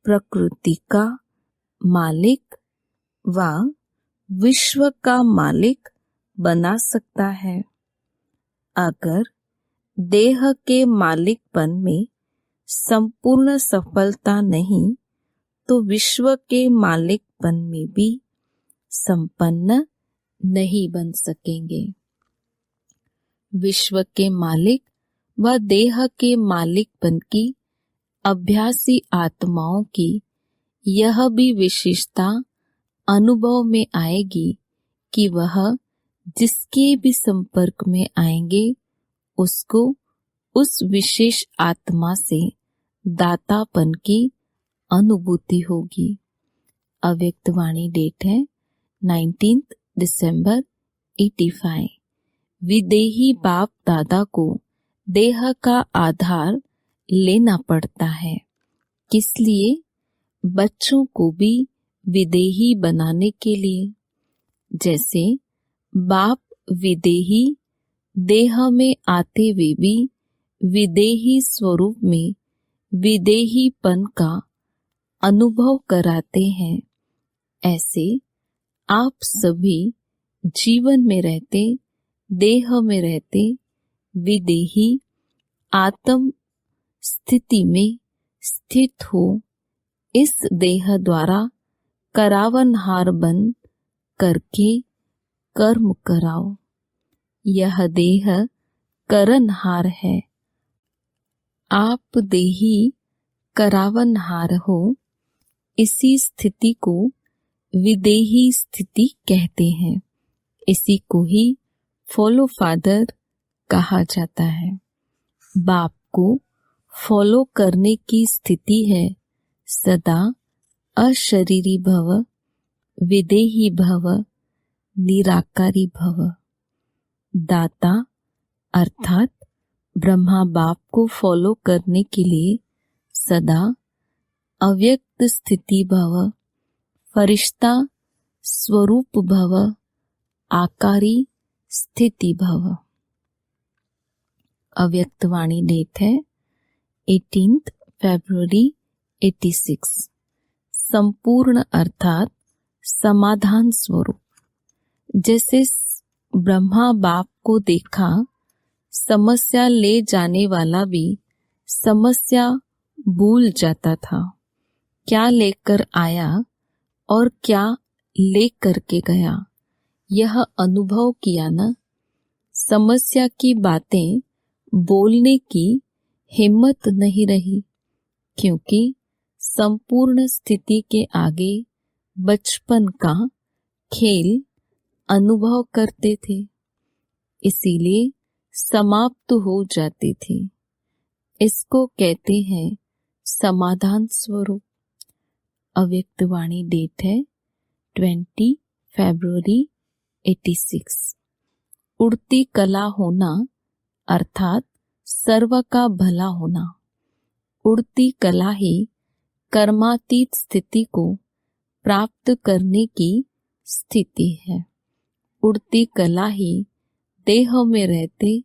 प्रकृति का मालिक व विश्व का मालिक बना सकता है। अगर देह के मालिकपन में संपूर्ण सफलता नहीं तो विश्व के मालिकपन में भी संपन्न नहीं बन सकेंगे। विश्व के मालिक व देह के मालिकपन की अभ्यासी आत्माओं की यह भी विशेषता अनुभव में आएगी कि वह जिसके भी संपर्क में आएंगे उसको उस विशेष आत्मा से दातापन की अनुभूति होगी। अव्यक्त वाणी डेट है 19 दिसंबर 85। विदेही बाप दादा को देह का आधार लेना पड़ता है, किसलिए? बच्चों को भी विदेही बनाने के लिए। जैसे बाप विदेही देह में आते हुए भी विदेही स्वरूप में विदेहीपन का अनुभव कराते हैं, ऐसे आप सभी जीवन में रहते, देह में रहते विदेही आत्म स्थिति में स्थित हो इस देह द्वारा करावनहार बन करके कर्म कराओ। यह देह करनहार है, आप देही करावनहार हो। इसी स्थिति को विदेही स्थिति कहते हैं। इसी को ही फॉलो फादर कहा जाता है। बाप को फॉलो करने की स्थिति है सदा अशरीरी भव, विदेही भव, निराकारी भव। दाता अर्थात ब्रह्मा बाप को फॉलो करने के लिए सदा अव्यक्त स्थिति भव, फरिश्ता स्वरूप भव, आकारी स्थिति भव। अव्यक्त वाणी डेट है 18 फरवरी 86। संपूर्ण अर्थात समाधान स्वरूप। जैसे ब्रह्मा बाप को देखा, समस्या ले जाने वाला भी समस्या भूल जाता था। क्या लेकर आया और क्या लेकर के गया, यह अनुभव किया न। समस्या की बातें बोलने की हिम्मत नहीं रही, क्योंकि संपूर्ण स्थिति के आगे बचपन का खेल अनुभव करते थे, इसीलिए समाप्त हो जाती थी। इसको कहते हैं समाधान स्वरूप। अव्यक्त वाणी डेट है 20 फरवरी 86। उड़ती कला होना अर्थात सर्व का भला होना। उड़ती कला ही कर्मातीत स्थिति को प्राप्त करने की स्थिति है। उड़ती कला ही देह में रहते,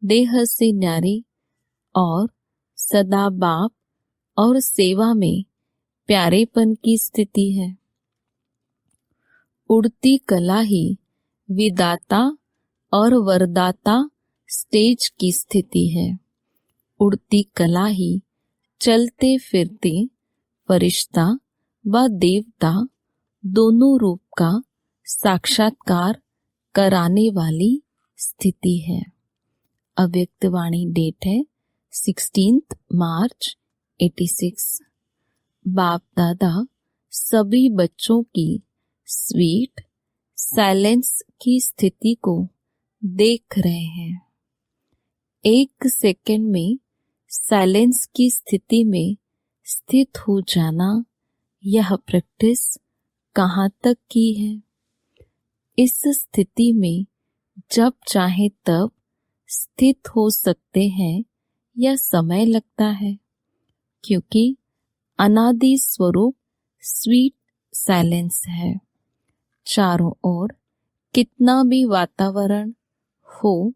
देह से न्यारे और सदा बाप और सेवा में प्यारेपन की स्थिति है। उड़ती कला ही विदाता और वरदाता स्टेज की स्थिति है। उड़ती कला ही चलते फिरते फरिश्ता व देवता दोनों रूप का साक्षात्कार कराने वाली स्थिति है। अव्यक्त वाणी डेट है 16 मार्च 86। बाप दादा सभी बच्चों की स्वीट साइलेंस की स्थिति को देख रहे हैं। एक सेकंड में साइलेंस की स्थिति में स्थित हो जाना, यह प्रैक्टिस कहाँ तक की है? इस स्थिति में जब चाहे तब स्थित हो सकते हैं या समय लगता है, क्योंकि अनादि स्वरूप स्वीट साइलेंस है। चारों ओर कितना भी वातावरण हो,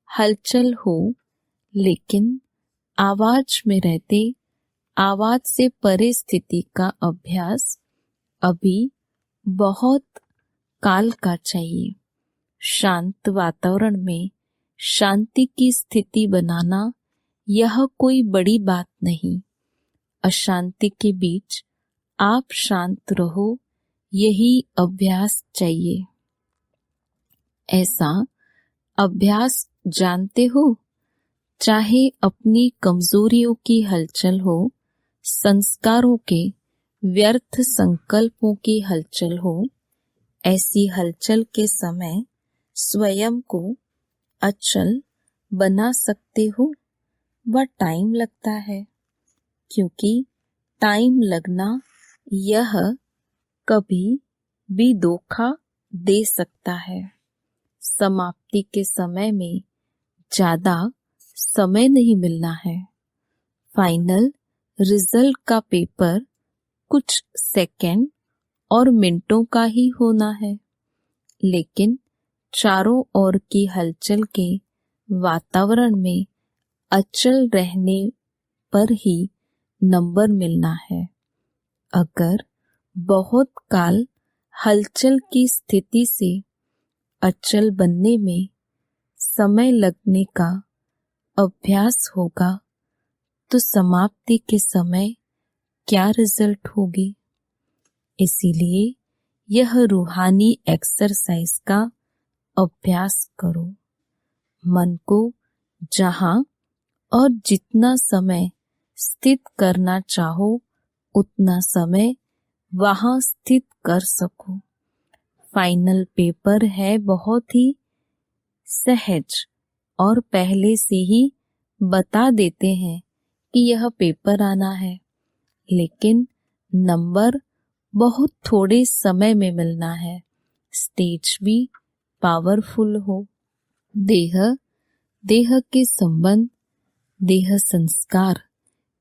हलचल हो, लेकिन आवाज में रहते आवाज से परे स्थिति का अभ्यास अभी बहुत काल का चाहिए। शांत वातावरण में शांति की स्थिति बनाना, यह कोई बड़ी बात नहीं। अशांति के बीच आप शांत रहो, यही अभ्यास चाहिए। ऐसा अभ्यास जानते हो, चाहे अपनी कमजोरियों की हलचल हो, संस्कारों के व्यर्थ संकल्पों की हलचल हो, ऐसी हलचल के समय स्वयं को अचल बना सकते हो। वह टाइम लगता है, क्योंकि टाइम लगना यह कभी भी धोखा दे सकता है। समाप्ति के समय में ज्यादा समय नहीं मिलना है। फाइनल रिजल्ट का पेपर कुछ सेकंड और मिनटों का ही होना है, लेकिन चारों ओर की हलचल के वातावरण में अचल रहने पर ही नंबर मिलना है। अगर बहुत काल हलचल की स्थिति से अचल बनने में समय लगने का अभ्यास होगा, तो समाप्ति के समय क्या रिजल्ट होगी। इसीलिए यह रूहानी एक्सरसाइज का अभ्यास करो। मन को जहां और जितना समय स्थित करना चाहो, उतना समय वहां स्थित कर सको। फाइनल पेपर है बहुत ही सहज और पहले से ही बता देते हैं कि यह पेपर आना है, लेकिन नंबर बहुत थोड़े समय में मिलना है। स्टेज भी पावरफुल हो। देह के संबंध, देह संस्कार,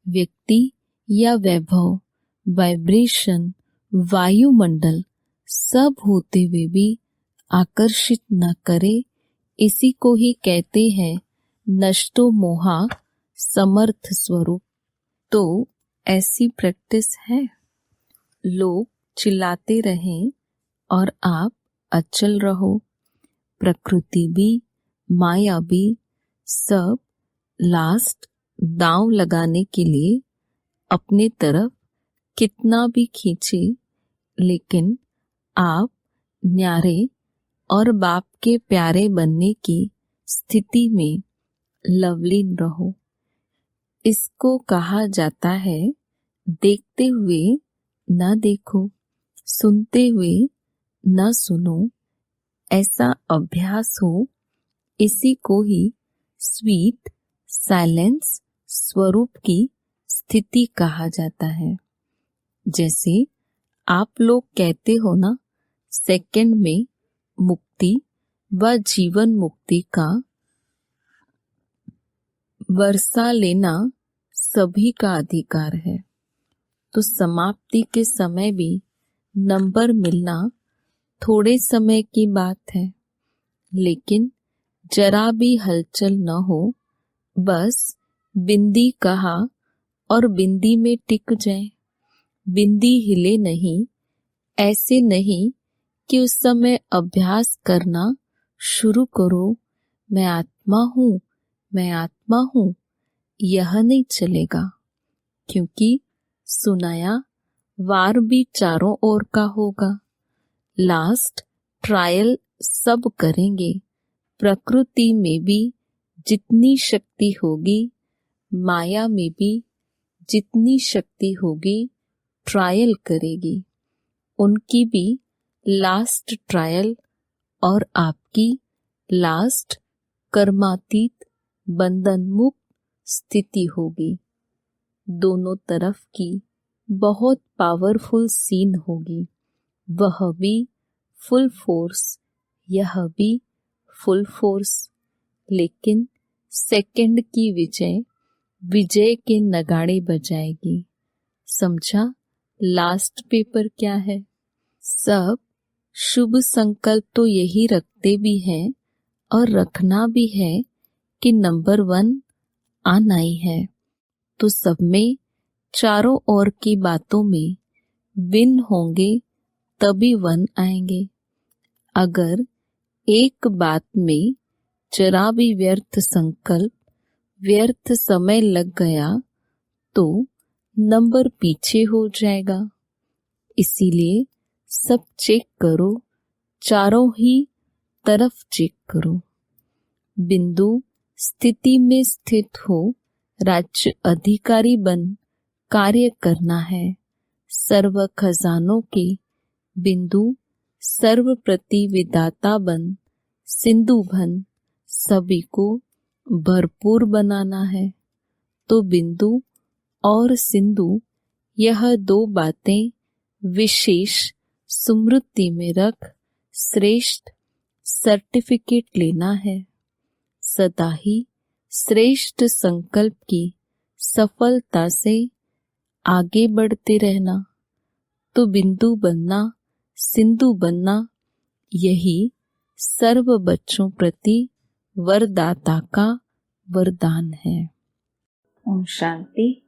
व्यक्ति या वैभव, वाइब्रेशन, वायुमंडल सब होते हुए भी आकर्षित न करे, इसी को ही कहते हैं नष्टो मोहा समर्थ स्वरूप। तो ऐसी प्रैक्टिस है। लोग चिल्लाते रहें और आप अचल रहो। प्रकृति भी, माया भी, सब लास्ट दांव लगाने के लिए अपने तरफ कितना भी खींचे, लेकिन आप न्यारे और बाप के प्यारे बनने की स्थिति में लवलीन रहो। इसको कहा जाता है देखते हुए न देखो, सुनते हुए न सुनो। ऐसा अभ्यास हो, इसी को ही स्वीट साइलेंस स्वरूप की स्थिति कहा जाता है। जैसे आप लोग कहते हो ना, सेकंड में मुक्ति व जीवन मुक्ति का वर्षा लेना सभी का अधिकार है। तो समाप्ति के समय भी नंबर मिलना थोड़े समय की बात है, लेकिन जरा भी हलचल न हो, बस बिंदी कहा और बिंदी में टिक जाए। बिंदी हिले नहीं, ऐसे नहीं कि उस समय अभ्यास करना शुरू करो, मैं आत्मा हूँ, मैं आत्मा हूँ। यह नहीं चलेगा, क्योंकि सुनाया वार भी चारों ओर का होगा। लास्ट ट्रायल सब करेंगे। प्रकृति में भी जितनी शक्ति होगी, माया में भी जितनी शक्ति होगी, ट्रायल करेगी। उनकी भी लास्ट ट्रायल और आपकी लास्ट कर्मातीत बंधन मुक्त स्थिति होगी। दोनों तरफ की बहुत पावरफुल सीन होगी। वह भी फुल फोर्स, यह भी फुल फोर्स, लेकिन सेकंड की विजय के नगाड़े बजाएगी। समझा लास्ट पेपर क्या है। सब शुभ संकल्प तो यही रखते भी हैं और रखना भी है कि नंबर 1 आना ही है। तो सब में चारों ओर की बातों में विन होंगे, तभी 1 आएंगे। अगर एक बात में जरा भी व्यर्थ संकल्प, व्यर्थ समय लग गया तो नंबर पीछे हो जाएगा। इसीलिए सब चेक करो, चारों ही तरफ चेक करो। बिंदु स्थिति में स्थित हो, राज्य अधिकारी बन कार्य करना है। सर्व खजानों के बिंदु सर्वप्रति विदाता बन सिंधु बन सभी को भरपूर बनाना है। तो बिंदु और सिंधु यह दो बातें विशेष स्मृति में रख श्रेष्ठ सर्टिफिकेट लेना है। सदा ही श्रेष्ठ संकल्प की सफलता से आगे बढ़ते रहना। तो बिंदु बनना, सिंधु बनना, यही सर्व बच्चों प्रति वरदाता का वरदान है। ओम शांति।